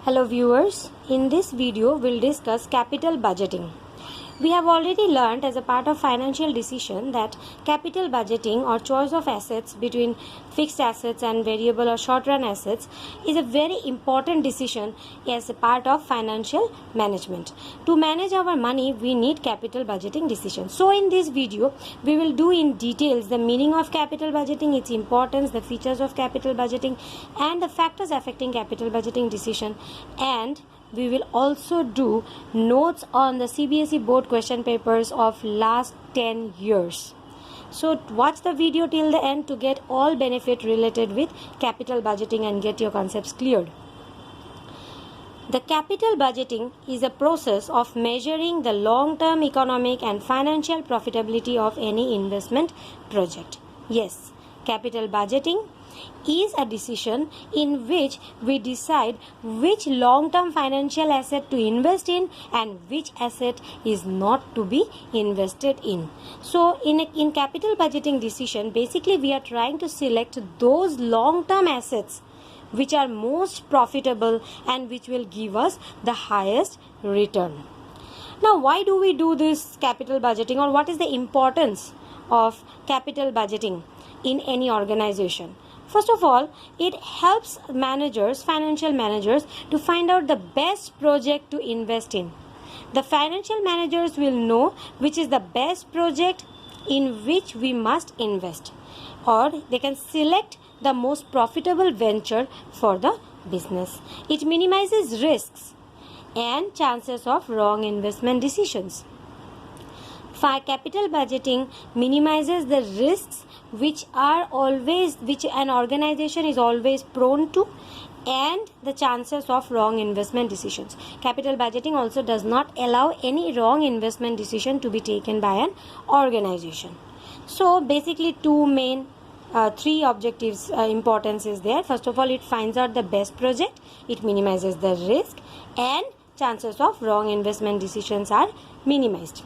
Hello viewers, in this video we'll discuss capital budgeting. We have already learnt as a part of financial decision that capital budgeting or choice of assets between fixed assets and variable or short run assets is a very important decision as a part of financial management. To manage our money, we need capital budgeting decision. So in this video, we will do in details the meaning of capital budgeting, its importance, the features of capital budgeting and the factors affecting capital budgeting decision, and we will also do notes on the CBSE board question papers of last 10 years. So watch the video till the end to get all benefit related with capital budgeting and get your concepts cleared. The capital budgeting is a process of measuring the long-term economic and financial profitability of any investment project. Yes, capital budgeting is a decision in which we decide which long-term financial asset to invest in and which asset is not to be invested in. So in capital budgeting decision, basically we are trying to select those long-term assets which are most profitable and which will give us the highest return. Now, why do we do this capital budgeting, or what is the importance of capital budgeting in any organization? First of all, it helps managers, financial managers, to find out the best project to invest in. The financial managers will know which is the best project in which we must invest, or they can select the most profitable venture for the business. It minimizes risks and chances of wrong investment decisions. Capital budgeting minimizes the risks which an organization is always prone to, and the chances of wrong investment decisions. Capital budgeting also does not allow any wrong investment decision to be taken by an organization. So basically three objectives importance is there. First of all, it finds out the best project, it minimizes the risk, and chances of wrong investment decisions are minimized.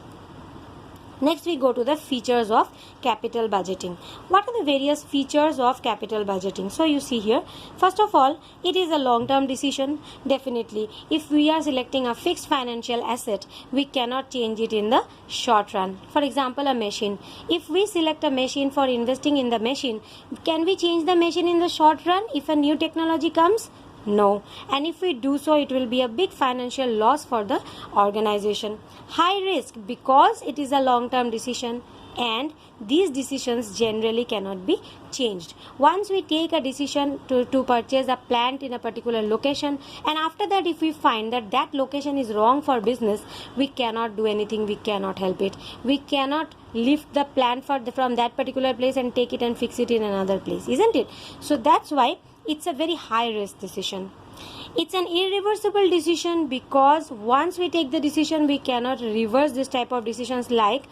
Next, we go to the features of capital budgeting. What are the various features of capital budgeting? So you see here, first of all, it is a long-term decision. Definitely, if we are selecting a fixed financial asset, we cannot change it in the short run. For example, a machine. If we select a machine for investing in the machine, can we change the machine in the short run if a new technology comes? No. And if we do so, it will be a big financial loss for the organization. High risk because it is a long-term decision, and these decisions generally cannot be changed. Once we take a decision to purchase a plant in a particular location, and after that if we find that that location is wrong for business, we cannot do anything, we cannot help it. We cannot lift the plant from that particular place and take it and fix it in another place, isn't it? So that's why it's a very high risk decision. It's an irreversible decision because once we take the decision, we cannot reverse this type of decisions, like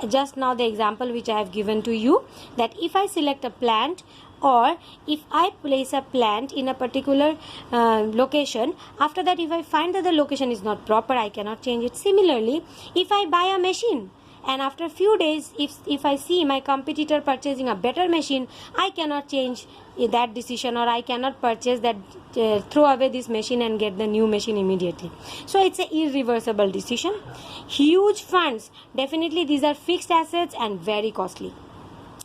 just now the example which I have given to you, that if I select a plant or if I place a plant in a particular location, after that if I find that the location is not proper, I cannot change it. Similarly, if I buy a machine and after a few days if I see my competitor purchasing a better machine, I cannot change that decision, or I cannot purchase that, throw away this machine and get the new machine immediately. So it's an irreversible decision. Huge funds, definitely these are fixed assets and very costly.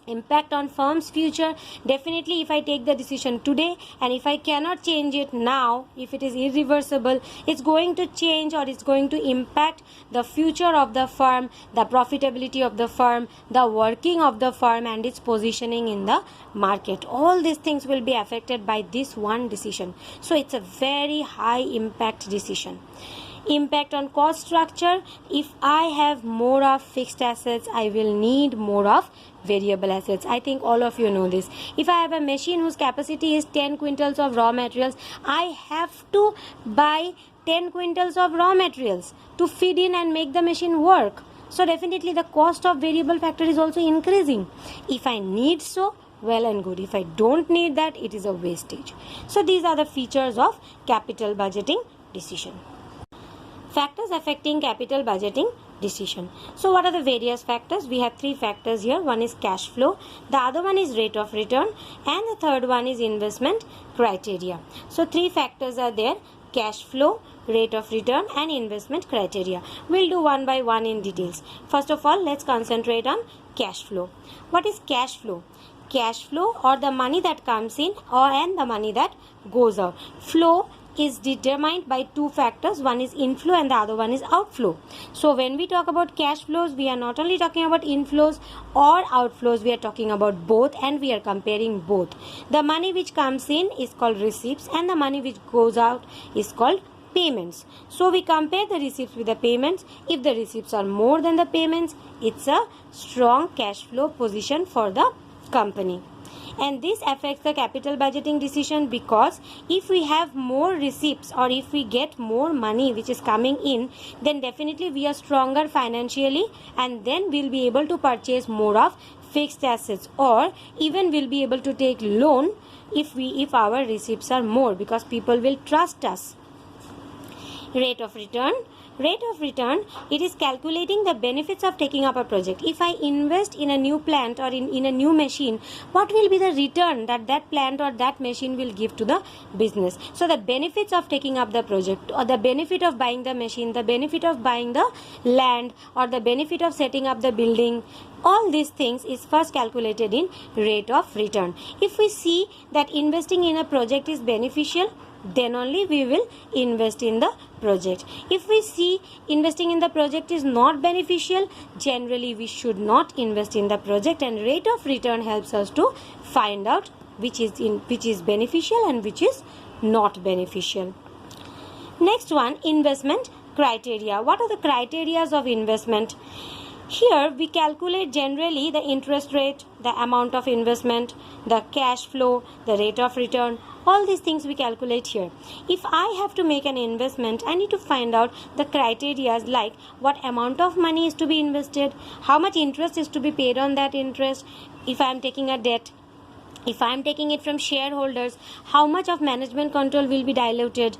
Impact on firm's future, definitely if I take the decision today and if I cannot change it now, if it is irreversible, it's going to change or it's going to impact the future of the firm, the profitability of the firm, the working of the firm and its positioning in the market. All these things will be affected by this one decision. So it's a very high impact decision. Impact on cost structure, if I have more of fixed assets, I will need more of variable assets. I think all of you know this. If I have a machine whose capacity is 10 quintals of raw materials, I have to buy 10 quintals of raw materials to feed in and make the machine work. So definitely the cost of variable factor is also increasing. If I need so, well and good. If I don't need that, it is a wastage. So these are the features of capital budgeting decision. Factors affecting capital budgeting decision. So what are the various factors? We have three factors here. One is cash flow, the other one is rate of return, and the third one is investment criteria. So three factors are there: cash flow, rate of return and investment criteria. We'll do one by one in details. First of all, let's concentrate on cash flow. What is cash flow? Cash flow, or the money that comes in and the money that goes out. Flow is determined by two factors. One is inflow and the other one is outflow. So when we talk about cash flows, we are not only talking about inflows or outflows, we are talking about both, and we are comparing both. The money which comes in is called receipts and the money which goes out is called payments. So we compare the receipts with the payments. If the receipts are more than the payments, it's a strong cash flow position for the company. And this affects the capital budgeting decision, because if we have more receipts or if we get more money which is coming in, then definitely we are stronger financially, and then we'll be able to purchase more of fixed assets, or even we'll be able to take loan if our receipts are more, because people will trust us. Rate of return. Rate of return, it is calculating the benefits of taking up a project. If I invest in a new plant or in a new machine, what will be the return that plant or that machine will give to the business? So the benefits of taking up the project, or the benefit of buying the machine, the benefit of buying the land, or the benefit of setting up the building, all these things is first calculated in rate of return. If we see that investing in a project is beneficial, then only we will invest in the project. If we see investing in the project is not beneficial, generally we should not invest in the project, and rate of return helps us to find out which is beneficial and which is not beneficial. Next one, investment criteria. What are the criteria of investment? Here we calculate generally the interest rate, the amount of investment, the cash flow, the rate of return. All these things we calculate here. If I have to make an investment, I need to find out the criteria, like what amount of money is to be invested, how much interest is to be paid on that interest, if I am taking a debt, if I am taking it from shareholders, how much of management control will be diluted,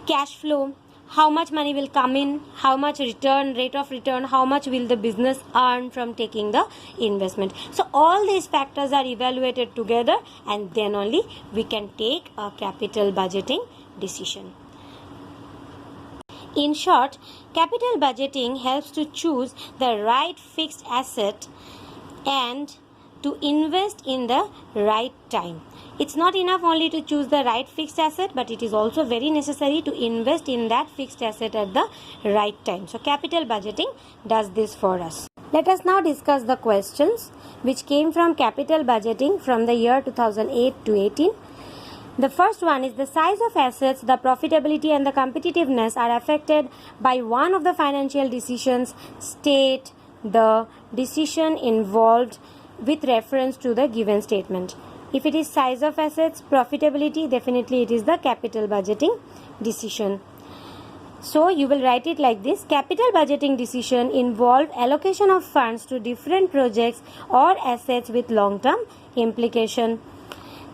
cash flow, how much money will come in, how much return, rate of return, how much will the business earn from taking the investment. So all these factors are evaluated together, and then only we can take a capital budgeting decision. In short, capital budgeting helps to choose the right fixed asset and to invest in the right time. It's not enough only to choose the right fixed asset, but it is also very necessary to invest in that fixed asset at the right time. So capital budgeting does this for us. Let us now discuss the questions which came from capital budgeting from the year 2008 to 18. The first one is, the size of assets, the profitability and the competitiveness are affected by one of the financial decisions. State the decision involved with reference to the given statement. If it is size of assets, profitability, definitely it is the capital budgeting decision. So you will write it like this: capital budgeting decision involve allocation of funds to different projects or assets with long-term implication.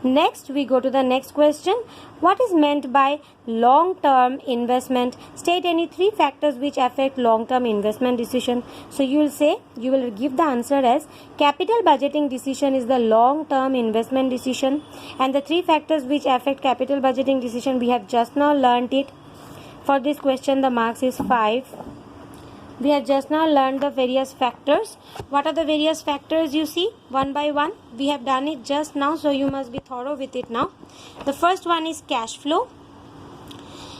Next, we go to the next question. What is meant by long-term investment? State any three factors which affect long-term investment decision. So you will give the answer as capital budgeting decision is the long-term investment decision, and the three factors which affect capital budgeting decision we have just now learnt it. For this question the marks is 5. We have just now learned the various factors. What are the various factors you see? One by one. We have done it just now, so you must be thorough with it now. The first one is cash flow.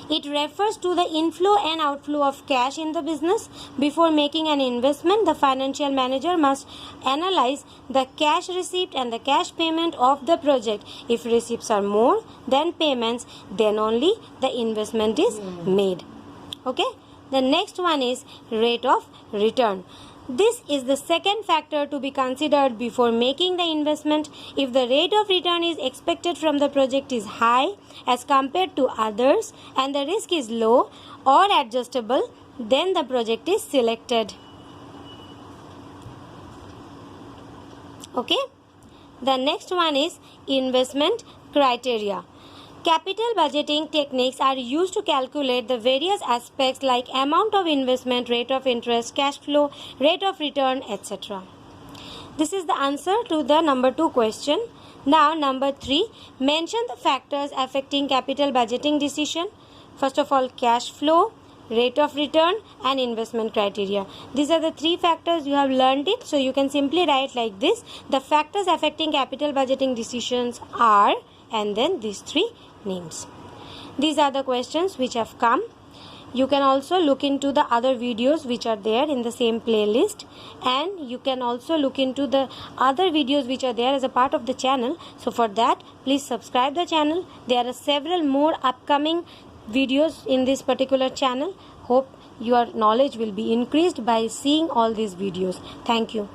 It refers to the inflow and outflow of cash in the business. Before making an investment, the financial manager must analyze the cash receipt and the cash payment of the project. If receipts are more than payments, then only the investment is made. Okay? The next one is rate of return. This is the second factor to be considered before making the investment. If the rate of return is expected from the project is high as compared to others and the risk is low or adjustable, then the project is selected. Okay? The next one is investment criteria. Capital budgeting techniques are used to calculate the various aspects like amount of investment, rate of interest, cash flow, rate of return, etc. This is the answer to the number 2 question. Now number 3, mention the factors affecting capital budgeting decision. First of all, cash flow, rate of return, and investment criteria. These are the three factors. You have learned it, so you can simply write like this: the factors affecting capital budgeting decisions are, and then these three names. These are the questions which have come. You can also look into the other videos which are there in the same playlist, and you can also look into the other videos which are there as a part of the channel. So for that, please subscribe the channel. There are several more upcoming videos in this particular channel. Hope your knowledge will be increased by seeing all these videos. Thank you.